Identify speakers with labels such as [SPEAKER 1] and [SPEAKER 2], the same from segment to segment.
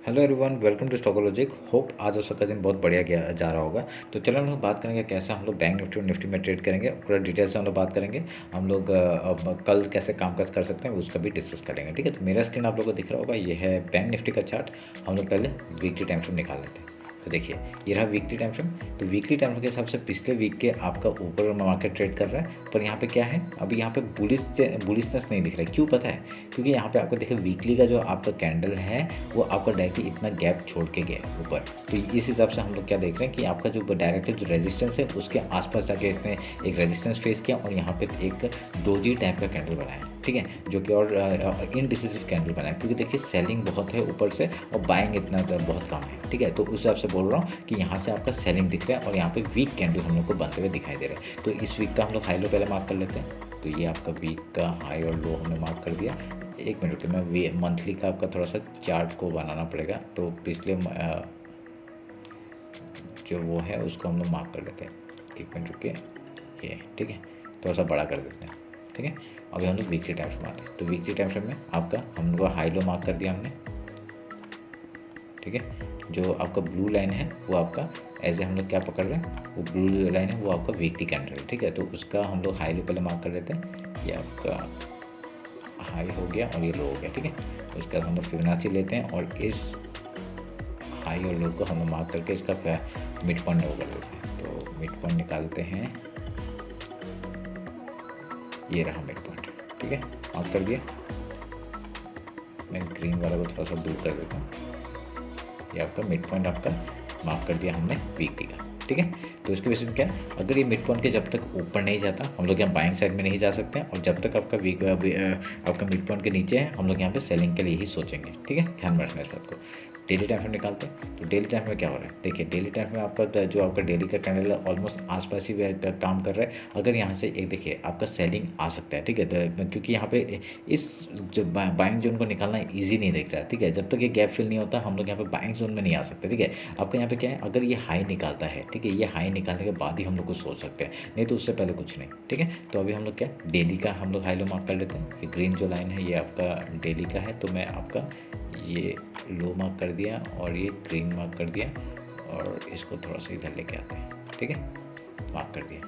[SPEAKER 1] Hello everyone, welcome to Stockologic. Hope आज आप सबका दिन बहुत बढ़िया गया जा रहा होगा। तो चलो हम लोग बात करेंगे कैसे हम लोग बैंक निफ्टी और निफ्टी में ट्रेड करेंगे। पूरा डिटेल से हम लोग बात करेंगे। हम लोग अब कल कैसे कामकाज कर सकते हैं उसका भी डिस्कस करेंगे। ठीक है, तो मेरा स्क्रीन आप लोगों को दिख रहा होगा, ये है बैंक निफ्टी का चार्ट। हम लोग पहले वीकली टाइम फ्रेम निकाल लेते हैं। तो देखिए, ये रहा वीकली टाइम फ्रेम। तो वीकली टाइम फ्रेम के हिसाब से पिछले वीक के आपका ऊपर मार्केट ट्रेड कर रहा है, पर यहाँ पे क्या है, अभी यहाँ पे बुलिशनेस नहीं दिख रहा है। क्यों पता है? क्योंकि यहाँ पे आपको देखिए वीकली का जो आपका कैंडल है वो आपका डायरेक्टली इतना गैप छोड़ के गया है ऊपर। तो इस हिसाब से हम लोग क्या देख रहे हैं कि आपका जो डायरेक्टली जो रेजिस्टेंस है उसके आसपास जाके इसने एक रेजिस्टेंस फेस किया और यहाँ पे एक डोजी टाइप का कैंडल बनाया, ठीक है, जो कि और इनडिसिसिव कैंडल बनाया। क्योंकि देखिए सेलिंग बहुत है ऊपर से और बाइंग इतना बहुत कम है, ठीक है। तो उस हिसाब से बोल रहा हूँ कि यहाँ से आपका सेलिंग दिख रहा है और यहाँ पे वीक कैंडल हम लोग को बनते हुए दिखाई दे रहा है। तो इस वीक का हम लोग हाई लो पहले मार्क कर लेते हैं। तो ये आपका वीक का हाई और लो हमने मार्क कर दिया। एक मिनट रुकिए, मैं मंथली का आपका थोड़ा सा चार्ट को बनाना पड़ेगा। तो पिछले जो वो है उसको हम लोग मार्क कर लेते हैं। एक मिनट रुकिए, ये ठीक है, थोड़ा सा बड़ा कर देते हैं, ठीक है। अभी हम लोग वीकली टाइम फ्रेम आते हैं। तो वीकली टाइम फ्रेम में आपका हम लोग हाई लो मार्क कर दिया हमने, ठीक है। जो आपका ब्लू लाइन है वो आपका ऐसे हम लोग क्या पकड़ रहे हैं, वो ब्लू लाइन है वो आपका वीकली कैंडल है, ठीक है। तो उसका हम लोग हाई लो पहले मार्क कर लेते हैं। ये आपका हाई हो गया और ये लो हो गया, ठीक है। तो इसका हम लोग फिबोनाची लेते हैं और इस हाई और लो को हम लोग मार्क करके इसका मिड पॉइंट लो कर देते हैं। तो मिड पॉइंट निकालते हैं, ये रहा मिड पॉइंट, ठीक है, मार्क कर दिया। मैं ग्रीन वाला को थोड़ा सा दूर कर देता हूँ। ये आपका मिड पॉइंट आपका मार्क कर दिया हमने वीकली का, ठीक है। तो इसके बेसिस में क्या है, अगर ये मिड पॉइंट के जब तक ऊपर नहीं जाता हम लोग यहाँ बाइंग साइड में नहीं जा सकते हैं, और जब तक आपका आपका मिड पॉइंट के नीचे है हम लोग यहाँ पे सेलिंग के लिए ही सोचेंगे, ठीक है। ध्यान में रखना इस बात को। डेली टाइम में निकालते हैं। तो डेली टाइम में क्या हो रहा है, देखिए डेली टाइम में आपका जो आपका डेली का कैंडल है ऑलमोस्ट आसपास ही काम कर रहा है। अगर यहाँ से एक देखिए आपका सेलिंग आ सकता है, ठीक है, क्योंकि यहाँ पे इस जो बाइंग जोन को निकालना ईजी नहीं दिख रहा है, ठीक है। जब तक ये गैप फिल नहीं होता हम लोग यहाँ पे बाइंग जोन में नहीं आ सकते, ठीक है। आपका यहाँ पे क्या है, अगर ये हाई निकालता है, ठीक है, ये हाई निकालने के बाद ही हम लोग कुछ सोच सकते हैं, नहीं तो उससे पहले कुछ नहीं, ठीक है। तो अभी हम लोग क्या डेली का हम लोग हाई लो मार्क कर लेते हैं। ये ग्रीन जो लाइन है ये आपका डेली का है, तो मैं आपका ये लो मार्क कर दिया और ये ग्रीन मार्क कर दिया और इसको थोड़ा सा इधर लेके आते हैं, ठीक है, मार्क कर दिया।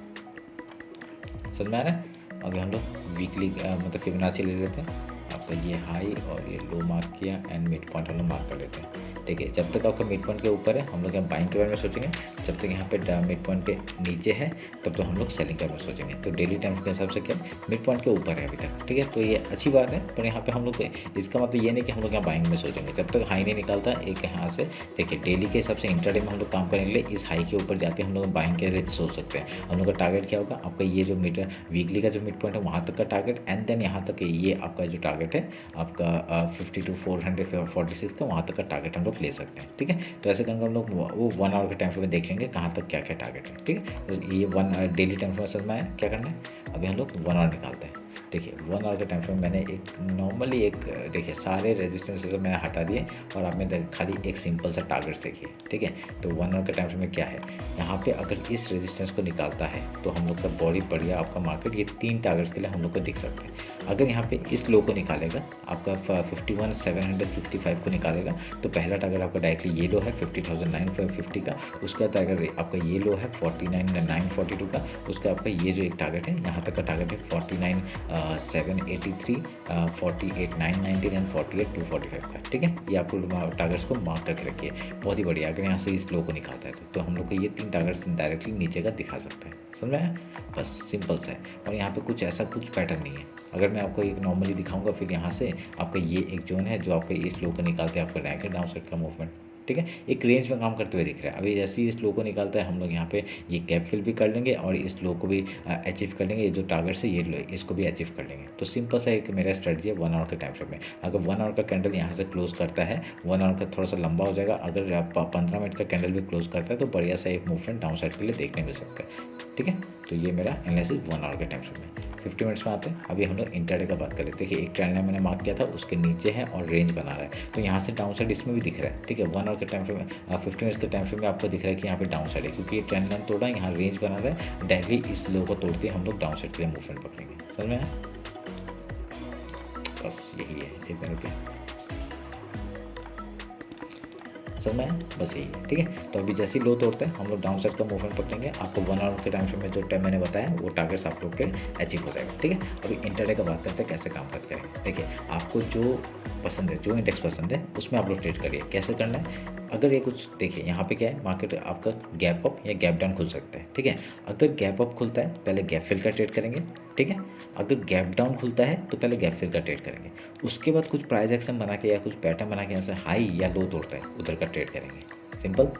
[SPEAKER 1] समझ में आ रहा है? अभी हम लोग वीकली मतलब फिबोनाची ले लेते हैं। आपका ये हाई और ये लो मार्क किया एंड मिड पॉइंट हम लोग मार्क कर लेते हैं, ठीक है। जब तक आपका मिड पॉइंट के ऊपर है हम लोग यहाँ बाइंग के बारे में सोचेंगे, जब तक यहाँ पे मिड पॉइंट के नीचे है तब तो हम लोग सेलिंग के बारे में सोचेंगे। तो डेली टाइम के हिसाब से क्या मिड पॉइंट के ऊपर है अभी तक, ठीक है। तो ये अच्छी बात है, पर यहाँ पे हम लोग इसका मतलब ये नहीं कि हम लोग यहाँ बाइंग में सोचेंगे। जब तक हाई नहीं निकालता एक यहाँ से देखिए डेली के हिसाब से इंट्राडे में हम लोग काम करने के लिए इस हाई के ऊपर जाते हैं हम लोग बाइंग के रेट सोच सकते हैं। हम लोग का टारगेट क्या होगा, आपका ये जो वीकली का जो मिड पॉइंट है वहाँ तक का टारगेट, एंड देन यहाँ तक ये आपका जो टारगेट है आपका 50 to 446 का, वहाँ तक का टारगेट हम लोग ले सकते हैं, ठीक है। तो ऐसे करके हम लोग वो 1 आवर के टाइम फ्रेम में देख लेंगे कहाँ तक क्या क्या टारगेट है, ठीक है। तो ये डेली टाइम फ्रेम समझ में आया क्या करना है। अभी हम लोग 1 आवर निकालते हैं। देखिए 1 आवर के टाइम फ्रेम मैंने एक नॉर्मली एक देखिए सारे रेजिस्टेंस तो मैंने हटा दिए और आपने खाली एक सिंपल सा टारगेट देखिए, ठीक है। तो 1 आवर के टाइम फ्रेम में क्या है, यहाँ पे अगर इस रेजिस्टेंस को निकालता है तो हम लोग का बॉडी बढ़िया आपका मार्केट ये 3 टारगेट्स के लिए हम लोग को दिख सकते हैं। अगर यहाँ पे इस लो को निकालेगा आपका 51,765 को निकालेगा तो पहला टारगेट आपका डायरेक्टली ये लो है 50,950 का। उसका टारगेट आपका ये लो है 49,942 का। उसका आपका ये जो एक टारगेट है यहाँ तक का टारगेट है 49,783, 48,919 एंड 48,245 का, ठीक है। ये आपको टारगेट्स को मार्क करके रखिए, बहुत ही बढ़िया। अगर यहाँ से इस लो को निकालता है तो हम लोग को ये 3 टारगेट्स डायरेक्टली नीचे का दिखा सकता है। समझ में आया? बस सिंपल सा है, और यहाँ पे कुछ ऐसा कुछ पैटर्न नहीं है। अगर मैं आपको एक नॉर्मली दिखाऊंगा फिर यहाँ से आपका ये एक जोन है जो आपका इस लो को निकालते हैं आपका डायरेक्ट डाउन साइड का मूवमेंट, ठीक है, एक रेंज में काम करते हुए दिख रहा है। अभी जैसे ही इस लो को निकालता है हम लोग यहाँ पे ये गैप फिल भी कर लेंगे और इस लो को भी अचीव कर लेंगे। ये जो टारगेट्स है ये लो इसको भी अचीव कर लेंगे। तो सिंपल सा एक मेरा स्ट्रेटजी है 1 आवर के टाइम फ्रेम में। अगर 1 आवर का कैंडल यहाँ से क्लोज करता है, 1 आवर का थोड़ा सा लंबा हो जाएगा, अगर 15 मिनट का कैंडल भी क्लोज करता है तो बढ़िया सा एक मूवमेंट डाउन साइड के लिए देखने मिल सकता है, ठीक है। तो ये मेरा एनालिसिस 1 आवर के टाइम फ्रेम में। 50 मिनट्स में आते हैं। अभी हम लोग इंट्राडे का बात करें। देखिए एक ट्रेंड लाइन मैंने मार्क किया था उसके नीचे है और रेंज बना रहा है, तो यहाँ से डाउन साइड इसमें भी दिख रहा है, ठीक है। 1 आवर के टाइम फ्रेम में 50 मिनट्स के टाइम फ्रेम में आपको दिख रहा है कि यहाँ पे डाउन साइड है, क्योंकि ये ट्रेंड लाइन तोड़ा है, यहाँ रेंज बना रहा है, डायरेक्टली इस लो को तोड़ते हम लोग डाउन साइड के लिए मूवमेंट पकड़ेंगे। समझ में आया? बस यही है। एक मिनट के समझ में आया? बस यही है, ठीक है। तो अभी जैसे ही लो तोड़ते हैं हम लोग डाउन साइड का मूवमेंट पकड़ेंगे, आपको 1 आवर के टाइम फ्रेम में जो टाइम मैंने बताया वो टारगेट्स आप लोग के अचीव हो जाएगा, ठीक है। अभी इंटरडे का बात करते हैं कैसे काम काज करेंगे। देखिए आपको जो पसंद है, जो इंडेक्स पसंद है उसमें आप लोग ट्रेड करिए। कैसे करना है, अगर ये कुछ देखिए यहाँ पे क्या है, मार्केट आपका गैप अप या गैप डाउन खुल सकता है, ठीक है। अगर गैप अप खुलता है पहले गैप फिल का ट्रेड करेंगे, ठीक है। अगर गैप डाउन खुलता है तो पहले गैप फिल का ट्रेड करेंगे, उसके बाद कुछ प्राइस एक्शन बना के या कुछ पैटर्न बना के यहाँ से हाई या लो तोड़ता है उधर का ट्रेड करेंगे। सिंपल,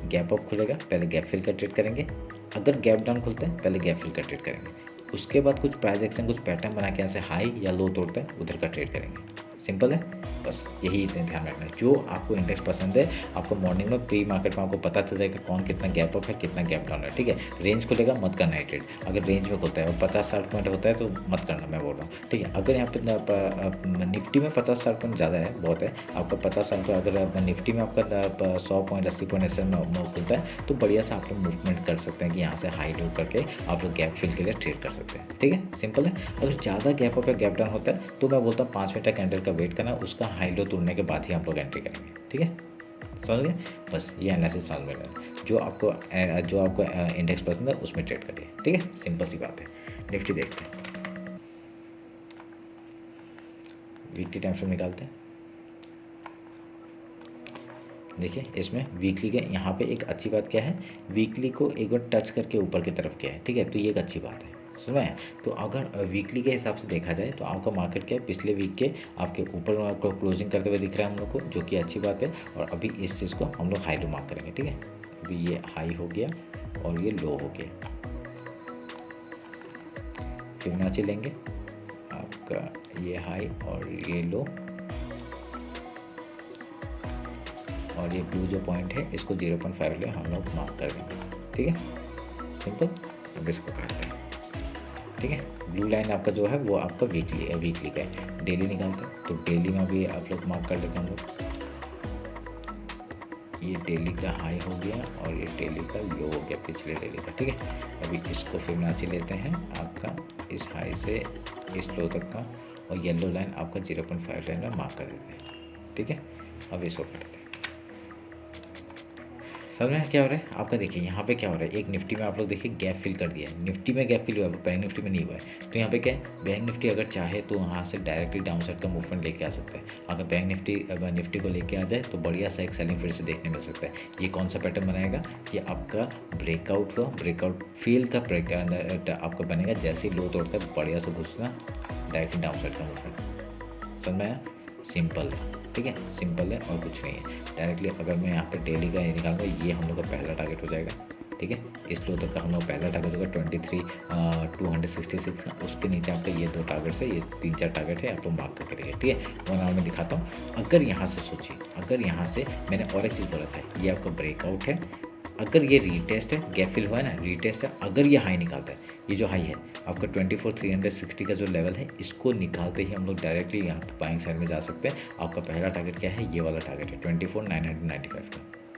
[SPEAKER 1] गैप अप खुलेगा पहले गैप फिल का ट्रेड करेंगे, अगर गैप डाउन खुलता है पहले गैप फिल का ट्रेड करेंगे, उसके बाद कुछ प्राइस एक्शन कुछ पैटर्न बना के यहाँ से हाई या लो तोड़ता है उधर का ट्रेड करेंगे। सिंपल है, बस यही इतने ध्यान रखना है। जो आपको इंडेक्स पसंद है आपको मॉर्निंग में प्री मार्केट में आपको पता चल जाएगा कौन कितना गैप अप है कितना गैप डाउन है, ठीक है। रेंज खुलेगा मत करना है ट्रेड, अगर रेंज में खुलता है और 50-60 पॉइंट होता है तो मत करना, मैं बोल रहा हूँ, ठीक है। अगर यहाँ पे निफ्टी में 50-60 पॉइंट ज़्यादा है, बहुत है आपका 50-60 पॉइंट, अगर निफ्टी में आपका 100 पॉइंट 80 पॉइंट ऐसे खुलता है तो बढ़िया से आप लोग मूवमेंट कर सकते हैं कि यहाँ से हाई लो करके आप लोग गैप फिल के लिए ट्रेड कर सकते हैं, ठीक है। सिंपल है। अगर ज़्यादा गैप अप या गैप डाउन होता है तो मैं बोलता हूँ 5 मिनट कैंडल का वेट करना, उसका हाई लो तोड़ने के बाद ही आप लोग एंट्री करेंगे, ठीक है। समझ गए? बस ये एनालिसिस समझ में लेना, जो आपको इंडेक्स पसंद है उसमें ट्रेड करिए, ठीक है। सिंपल सी बात है। निफ्टी देखते हैं, वीकली टाइम फ्रेम निकालते हैं। देखिए इसमें वीकली के यहाँ पे एक अच्छी बात क्या है, वीकली को एक बार टच करके ऊपर की तरफ क्या है, ठीक है। तो ये एक अच्छी बात है, सुना। तो अगर वीकली के हिसाब से देखा जाए तो आपका मार्केट क्या है, पिछले वीक के आपके ऊपर को क्लोजिंग करते हुए दिख रहा है हम लोग को, जो कि अच्छी बात है। और अभी इस चीज़ को हम लोग हाई लो मार्क करेंगे, ठीक है। अभी ये हाई हो गया और ये लो हो गया, फिबोनाची लेंगे आपका, ये हाई और ये लो, और ये ब्लू जो पॉइंट है इसको 0.5 ले हम लोग मार्क कर देंगे, ठीक है। सिंपल, अब इसको काटते हैं, ठीक है। ब्लू लाइन आपका जो है वो आपका वीकली है, वीकली का है। डेली निकालते हैं तो डेली में भी आप लोग मार्क कर लेते हैं हम लोग, ये डेली का हाई हो गया और ये डेली का लो हो गया पिछले डेली का, ठीक है। अभी इसको फिबोनाची लेते हैं आपका इस हाई से इस लो तक का, और येलो लाइन आपका 0.5 लाइन में मार्क कर देते हैं, ठीक है। अब इसको करते हैं, समझ में क्या हो रहा है आपका। देखिए यहाँ पे क्या हो रहा है, एक निफ्टी में आप लोग देखिए गैप फिल कर दिया है, निफ्टी में गैप फिल हुआ है, बैंक निफ्टी में नहीं हुआ है। तो यहाँ पे क्या है, बैंक निफ्टी अगर चाहे तो वहाँ से डायरेक्टली डाउन साइड का मूवमेंट लेके आ सकता है। अगर बैंक निफ्टी को लेके आ जाए तो बढ़िया सा एक सेलिंग फिर से देखने मिल सकता है। ये कौन सा पैटर्न बनाएगा, ये आपका ब्रेकआउट हुआ, ब्रेकआउट फेल का ब्रेक आपका बनेगा, जैसे ही लो तोड़ता है बढ़िया से घुसना डायरेक्टली डाउन साइड का मूवमेंट। समझ में आया? सिंपल है, ठीक है, सिंपल है और कुछ नहीं है। डायरेक्टली अगर मैं यहाँ पे डेली का ये निकालूंगा, ये हम लोग का पहला टारगेट हो जाएगा, ठीक है। इस लो तक का हम लोग पहला टारगेट होगा 23,266 का, उसके नीचे आपका ये 2 टारगेट्स है, ये 3-4 टारगेट है, आप लोग मार्क कर करिए, ठीक है। 1 आवर में दिखाता हूँ। अगर यहाँ से सोचिए, अगर यहाँ से मैंने और एक चीज़ बोला था, ये आपका ब्रेकआउट है, अगर ये रीटेस्ट है, गैप फिल हुआ है ना, रीटेस्ट है, अगर ये हाई निकालता है, ये जो हाई है आपका 24,360 का जो लेवल है, इसको निकालते ही हम लोग डायरेक्टली यहाँ पे बाइंग साइड में जा सकते हैं। आपका पहला टारगेट क्या है, ये वाला टारगेट है 24,995 का,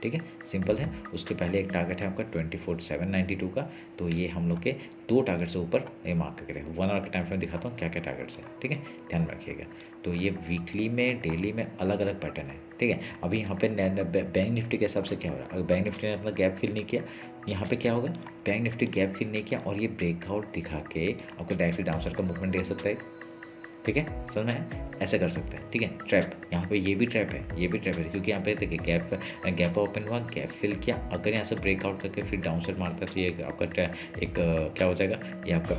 [SPEAKER 1] ठीक है। सिंपल है। उसके पहले एक टारगेट है आपका 24,792 का, तो ये हम लोग के 2 टारगेट से ऊपर ये मार्क करके रखेगा। 1 आवर के टाइम फ्रेम दिखाता हूँ क्या क्या टारगेट्स है, ठीक है, ध्यान रखिएगा। तो ये वीकली में डेली में अलग अलग पैटर्न है, ठीक है। अभी यहाँ पे बैंक निफ्टी के हिसाब से क्या हो रहा है, अगर बैंक निफ्टी ने अपना गैप फिल नहीं किया, यहाँ पे क्या होगा, बैंक निफ्टी गैप फिल नहीं किया और ये ब्रेकआउट दिखा के आपको डायरेक्टली डाउन साइड का मूवमेंट दे सकता है, ठीक है। समझ में है? ऐसे कर सकते हैं, ठीक है। ट्रैप, यहाँ पे ये भी ट्रैप है, ये भी ट्रैप है, क्योंकि यहाँ पे देखिए गैप ओपन हुआ, गैप फिल किया, अगर यहाँ से ब्रेकआउट करके फिर डाउन साइड मारता है तो ये आपका एक क्या हो जाएगा, ये आपका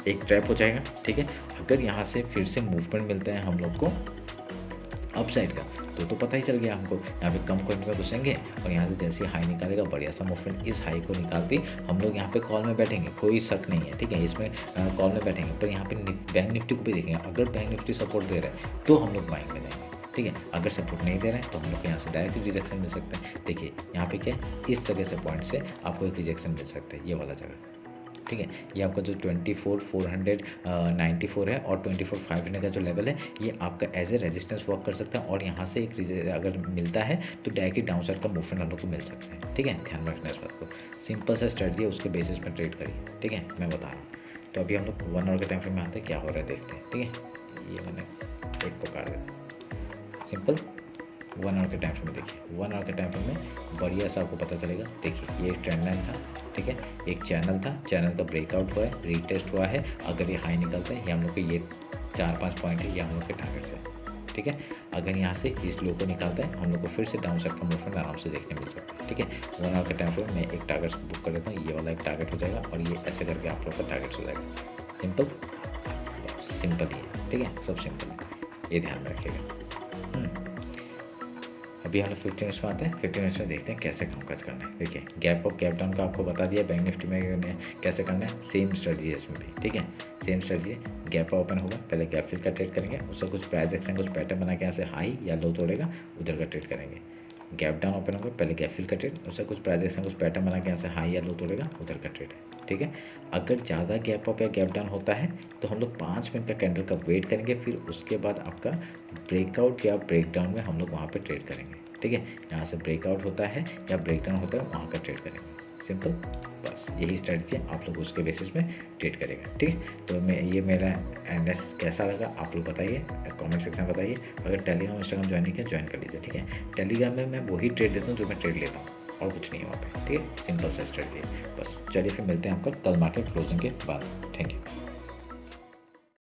[SPEAKER 1] एक ट्रैप हो जाएगा, ठीक है। अगर यहाँ से फिर से मूवमेंट मिलता है हम लोग को अप साइड का, तो पता ही चल गया हमको, यहाँ पे कम पॉइंट में घुसेंगे और यहाँ से जैसे हाई निकालेगा बढ़िया सा मूवमेंट, इस हाई को निकालते हम लोग यहाँ पे कॉल में बैठेंगे, कोई शक नहीं है, ठीक है। इसमें कॉल में बैठेंगे, पर यहाँ पे बैंक निफ्टी को भी देखेंगे, अगर बैंक निफ्टी सपोर्ट दे रहा है तो हम लोग बाइंग में जाएंगे, ठीक है। अगर सपोर्ट नहीं दे रहे हैं तो हम लोग यहाँ से डायरेक्ट रिजेक्शन मिल सकता है। देखिए यहाँ पे क्या है, इस जगह से पॉइंट से आपको एक रिजेक्शन मिल सकता है, ये वाला जगह, ठीक है। ये आपका जो 24,494 है और 24,500 का जो लेवल है, ये आपका एज ए रेजिस्टेंस वर्क कर सकता है, और यहाँ से एक अगर मिलता है तो डायरेक्टली डाउन साइड का मूवमेंट हम लोग को मिल सकता है, ठीक है। ध्यान रखना इस बात को, सिंपल सा स्ट्रेटजी है, उसके बेसिस में ट्रेड करिए, ठीक है, मैं बता रहा हूँ। तो अभी हम लोग 1 आवर के टाइम फ्रेम में आते हैं, क्या हो रहा है देखते हैं, ठीक है। ये मैंने एक पकड़ देता, सिंपल 1 आवर के टाइम फ्रेम में देखिए, 1 आवर के टाइम फ्रेम में बढ़िया सा आपको पता चलेगा। देखिए ये एक ट्रेंड लाइन था, ठीक है, एक चैनल था, चैनल का ब्रेकआउट हुआ है, रीटेस्ट हुआ है। अगर ये हाई निकलता है, ये हम लोग के ये 4-5 पॉइंट है, ये हम लोग के टारगेट्स है, ठीक है। अगर यहाँ से इस लो को निकालता है, हम लोग को फिर से डाउन साइड का मूवमेंट आराम से देखने मिल सकता है, ठीक है। 1 आवर के टाइम फ्रेम में एक टारगेट बुक कर लेता हूँ, ये वाला एक टारगेट हो जाएगा और ये ऐसे करके आप लोग का टारगेट्स हो जाएगा। सिंपल, सिंपल ही है, ठीक है, सब सिंपल है, ये ध्यान में रखिएगा। अभी हम लोग 15 मिनट्स में आते हैं। 15 मिनट्स में देखते हैं कैसे कामकाज करना है। देखिए गैप अप गैप डाउन का आपको बता दिया, बैंक निफ्टी में कैसे करना है, सेम स्ट्रेटजी है इसमें भी, ठीक है, सेम स्ट्रेटजी है। गैप ओपन होगा, पहले गैप फिल का ट्रेड करेंगे, उससे कुछ प्राइस एक्शन कुछ पैटर्न बना के यहाँ से हाई या लो तोड़ेगा, उधर का ट्रेड करेंगे। गैप डाउन ओपन होगा, पहले गैप फिल का ट्रेड, उससे कुछ प्राइस एक्शन कुछ पैटर्न बना के यहाँ से हाई या लो तोड़ेगा, उधर का ट्रेड है, ठीक है। अगर ज़्यादा गैप अप या गैप डाउन होता है तो हम लोग 5 मिनट का कैंडल का वेट करेंगे, फिर उसके बाद आपका ब्रेकआउट या ब्रेकडाउन में हम लोग वहाँ पे ट्रेड करेंगे, ठीक है। यहाँ से ब्रेकआउट होता है या ब्रेकडाउन होता है, वहाँ का ट्रेड करेंगे, सिंपल, बस यही स्ट्रेटजी है। आप लोग उसके बेसिस में ट्रेड करेंगे, ठीक है। तो मैं ये मेरा एनालिसिस कैसा लगा आप लोग बताइए, कमेंट सेक्शन में बताइए। अगर टेलीग्राम इंस्टाग्राम ज्वाइन नहीं किया, ज्वाइन कर लीजिए, ठीक है। टेलीग्राम में मैं वही ट्रेड देता हूँ जो मैं ट्रेड लेता हूँ, और कुछ नहीं है वहाँ पे, ठीक है, सिंपल सा स्ट्रेटजी है बस। चलिए फिर मिलते हैं आपका कल मार्केट क्लोजिंग के बाद। Thank you.